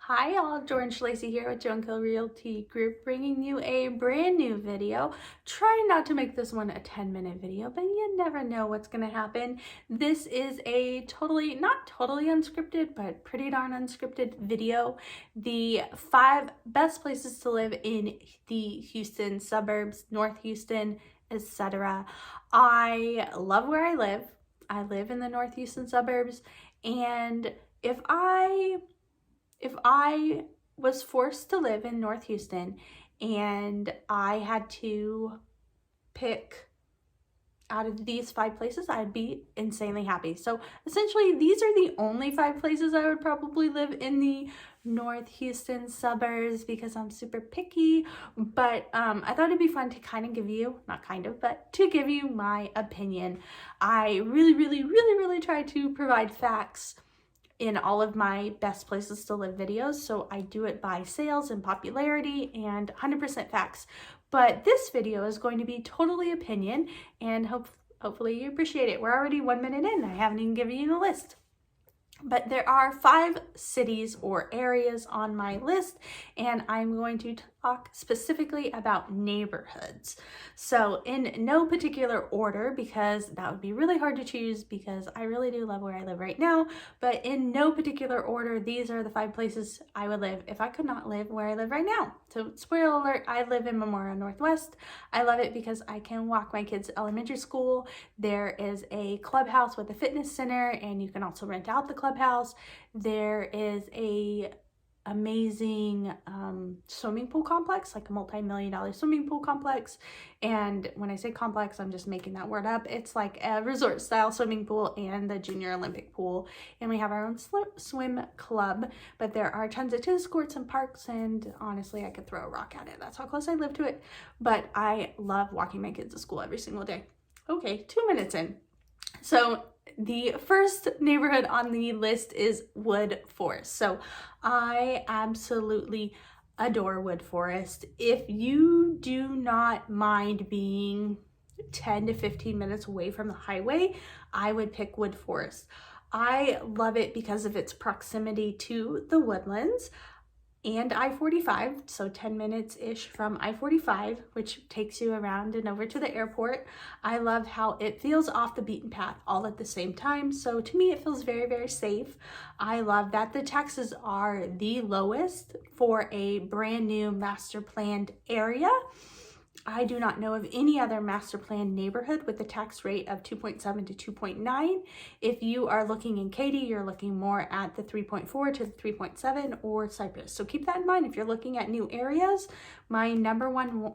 Hi all, George Lacey here with Junko Realty Group, bringing you a brand new video. Trying not to make this one a 10-minute video, but you never know what's going to happen. This is a not totally unscripted, but pretty darn unscripted video. The 5 best places to live in the Houston suburbs, North Houston, etc. I love where I live. I live in the North Houston suburbs, and if I was forced to live in North Houston and I had to pick out of these 5 places, I'd be insanely happy. So essentially, these are the only 5 places I would probably live in the North Houston suburbs because I'm super picky. But I thought it'd be fun to kind of give you, but to give you my opinion. I really try to provide facts in all of my best places to live videos, so I do it by sales and popularity and 100% facts. But this video is going to be totally opinion, and hopefully you appreciate it. We're already 1 minute in. I haven't even given you the list. But there are 5 cities or areas on my list, and I'm going to talk specifically about neighborhoods. So in no particular order, because that would be really hard to choose, because I really do love where I live right now, but in no particular order, these are the 5 places I would live if I could not live where I live right now. So spoiler alert, I live in Memorial Northwest. I love it because I can walk my kids to elementary school. There is a clubhouse with a fitness center, and you can also rent out the clubhouse. There is a amazing swimming pool complex, like a multi-million-dollar swimming pool complex. And when I say complex, I'm just making that word up. It's like a resort style swimming pool and the junior Olympic pool, and we have our own swim club. But there are tons of tennis courts and parks, and honestly I could throw a rock at it. That's how close I live to it. But I love walking my kids to school every single day. Okay, 2 minutes in. So the first neighborhood on the list is Wood Forest. So I absolutely adore Wood Forest. If you do not mind being 10 to 15 minutes away from the highway, I would pick Wood Forest. I love it because of its proximity to the Woodlands and I-45, so 10 minutes-ish from I-45, which takes you around and over to the airport. I love how it feels off the beaten path all at the same time, so to me it feels very safe. I love that the taxes are the lowest for a brand new master planned area. I do not know of any other master plan neighborhood with a tax rate of 2.7 to 2.9. If you are looking in Katy, you're looking more at the 3.4 to the 3.7 or Cypress. So keep that in mind if you're looking at new areas. My number one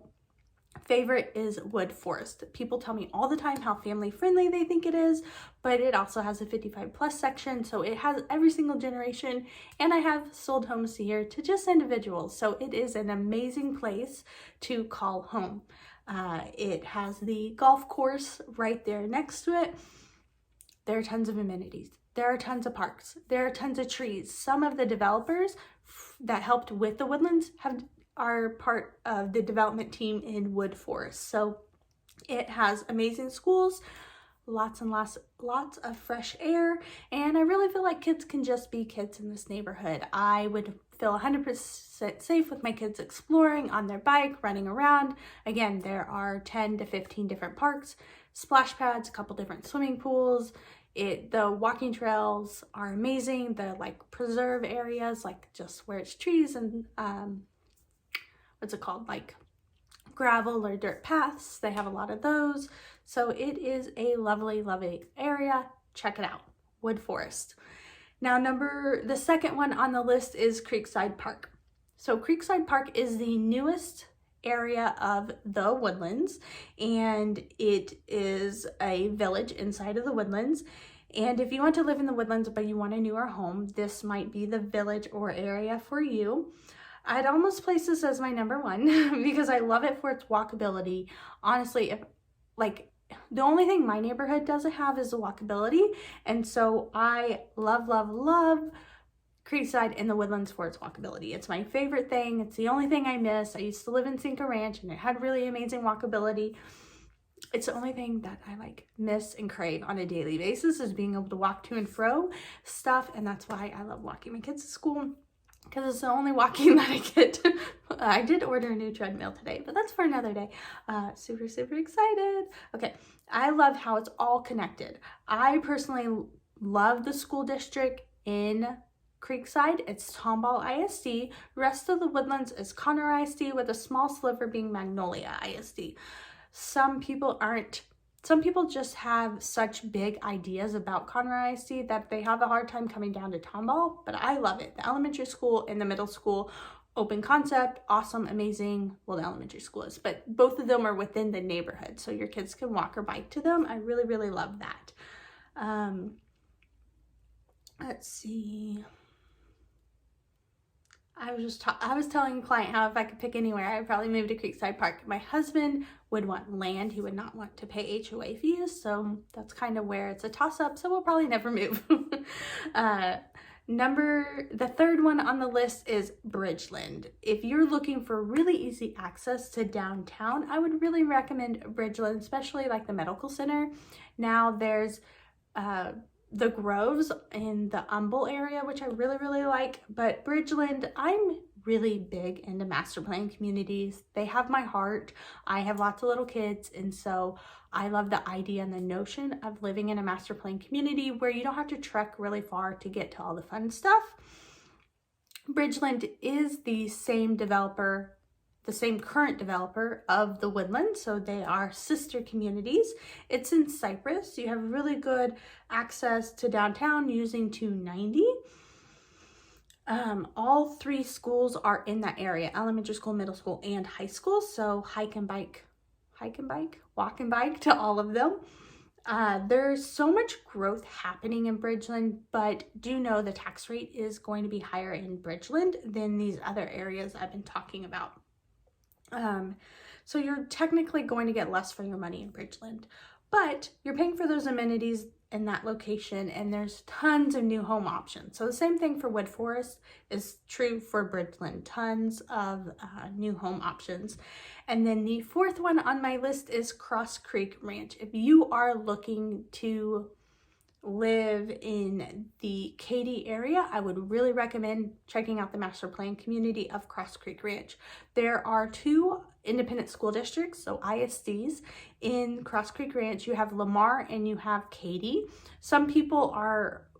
favorite is Wood Forest. People tell me all the time how family friendly they think it is, but it also has a 55+ section, so it has every single generation, and I have sold homes here to just individuals, so it is an amazing place to call home. It has the golf course right there next to it. There are tons of amenities. There are tons of parks. There are tons of trees. Some of the developers that helped with the Woodlands are part of the development team in Wood Forest. So it has amazing schools, lots of fresh air, and I really feel like kids can just be kids in this neighborhood. I would feel 100% safe with my kids exploring on their bike, running around. Again, there are 10 to 15 different parks, splash pads, a couple different swimming pools. The walking trails are amazing. The preserve areas, just where it's trees and what's it called, like gravel or dirt paths, they have a lot of those. So it is a lovely area. Check it out, Wood Forest. Now the second one on the list is Creekside Park. So Creekside Park is the newest area of the Woodlands, and it is a village inside of the Woodlands. And if you want to live in the Woodlands but you want a newer home, this might be the village or area for you. I'd almost place this as my number one because I love it for its walkability. Honestly, the only thing my neighborhood doesn't have is the walkability, and so I love Creekside in the Woodlands for its walkability. It's my favorite thing. It's the only thing I miss. I used to live in Cinco Ranch and it had really amazing walkability. It's the only thing that I miss and crave on a daily basis, is being able to walk to and fro stuff, and that's why I love walking my kids to school. because it's the only walking that I get. I did order a new treadmill today, but that's for another day. Super, super excited. Okay, I love how it's all connected. I personally love the school district in Creekside. It's Tomball ISD. Rest of the Woodlands is Conroe ISD, with a small sliver being Magnolia ISD. Some people just have such big ideas about Conroe ISD that they have a hard time coming down to Tomball, but I love it. The elementary school and the middle school, open concept, awesome, amazing. Well, the elementary school is, but both of them are within the neighborhood, so your kids can walk or bike to them. I really, really love that. Let's see. I was telling a client how if I could pick anywhere, I'd probably move to Creekside Park. My husband would want land. He would not want to pay HOA fees. So that's kind of where it's a toss up. So we'll probably never move. The third one on the list is Bridgeland. If you're looking for really easy access to downtown, I would really recommend Bridgeland, especially like the medical center. Now there's, the Groves in the Humble area, which I really, really like. But Bridgeland, I'm really big into master plan communities. They have my heart. I have lots of little kids, and so I love the idea and the notion of living in a master plan community where you don't have to trek really far to get to all the fun stuff. Bridgeland is the same developer, the same current developer of the Woodlands, so they are sister communities. It's in Cypress. You have really good access to downtown using 290. All three schools are in that area: elementary school, middle school, and high school. So walk and bike to all of them. There's so much growth happening in Bridgeland, but do know the tax rate is going to be higher in Bridgeland than these other areas I've been talking about. So you're technically going to get less for your money in Bridgeland, but you're paying for those amenities in that location, and there's tons of new home options. So the same thing for Wood Forest is true for Bridgeland, tons of new home options. And then the fourth one on my list is Cross Creek Ranch. If you are looking to live in the Katy area, I would really recommend checking out the master plan community of Cross Creek Ranch. There are 2 independent school districts, so ISDs, in Cross Creek Ranch. You have Lamar and you have Katy. Some people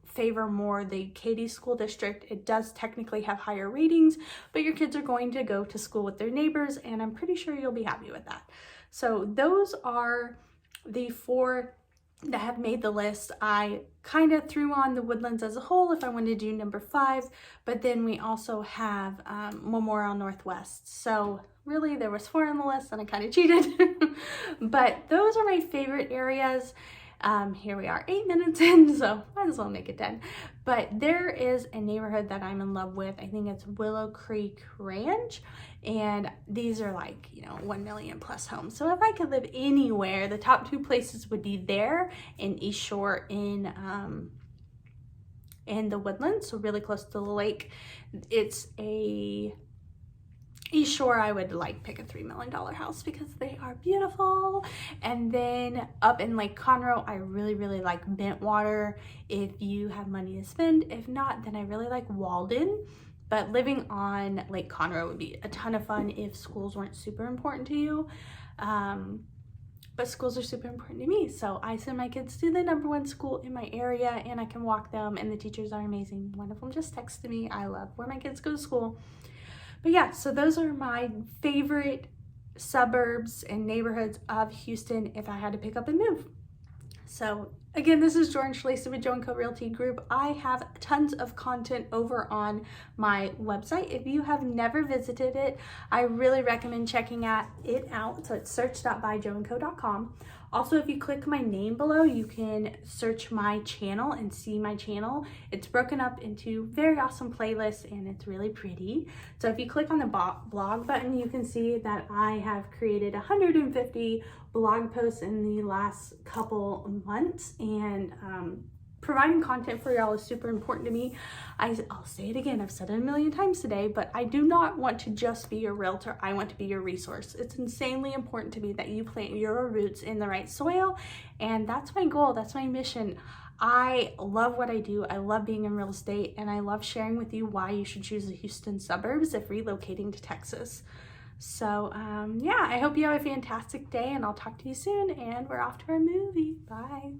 favor more the Katy school district. It does technically have higher ratings, but your kids are going to go to school with their neighbors, and I'm pretty sure you'll be happy with that. So those are the 4 that have made the list. I kind of threw on the Woodlands as a whole if I wanted to do number 5, but then we also have Memorial Northwest. So really there was 4 on the list and I kind of cheated. But those are my favorite areas. Here we are 8 minutes in, so might as well make it 10. But there is a neighborhood that I'm in love with. I think it's Willow Creek Ranch, and these are like, 1 million plus homes. So if I could live anywhere, the top 2 places would be there and East Shore in the Woodlands, so really close to the lake. It's a East Shore, I would pick a $3 million house because they are beautiful. And then up in Lake Conroe, I really, really like Bentwater if you have money to spend. If not, then I really like Walden. But living on Lake Conroe would be a ton of fun if schools weren't super important to you. But schools are super important to me. So I send my kids to the #1 school in my area, and I can walk them, and the teachers are amazing. One of them just texted me. I love where my kids go to school. But yeah, so those are my favorite suburbs and neighborhoods of Houston if I had to pick up and move. So again, this is Jordan Schlesig with Joe & Co Realty Group. I have tons of content over on my website. If you have never visited it, I really recommend checking it out. So it's search.byjoeandco.com. Also, if you click my name below, you can search my channel and see my channel. It's broken up into very awesome playlists, and it's really pretty. So if you click on the blog button, you can see that I have created 150 blog posts in the last couple months, and providing content for y'all is super important to me. I'll say it again, I've said it a million times today, but I do not want to just be your realtor. I want to be your resource. It's insanely important to me that you plant your roots in the right soil, and that's my goal. That's my mission. I love what I do. I love being in real estate, and I love sharing with you why you should choose the Houston suburbs if relocating to Texas. So yeah, I hope you have a fantastic day, and I'll talk to you soon, and we're off to our movie. Bye.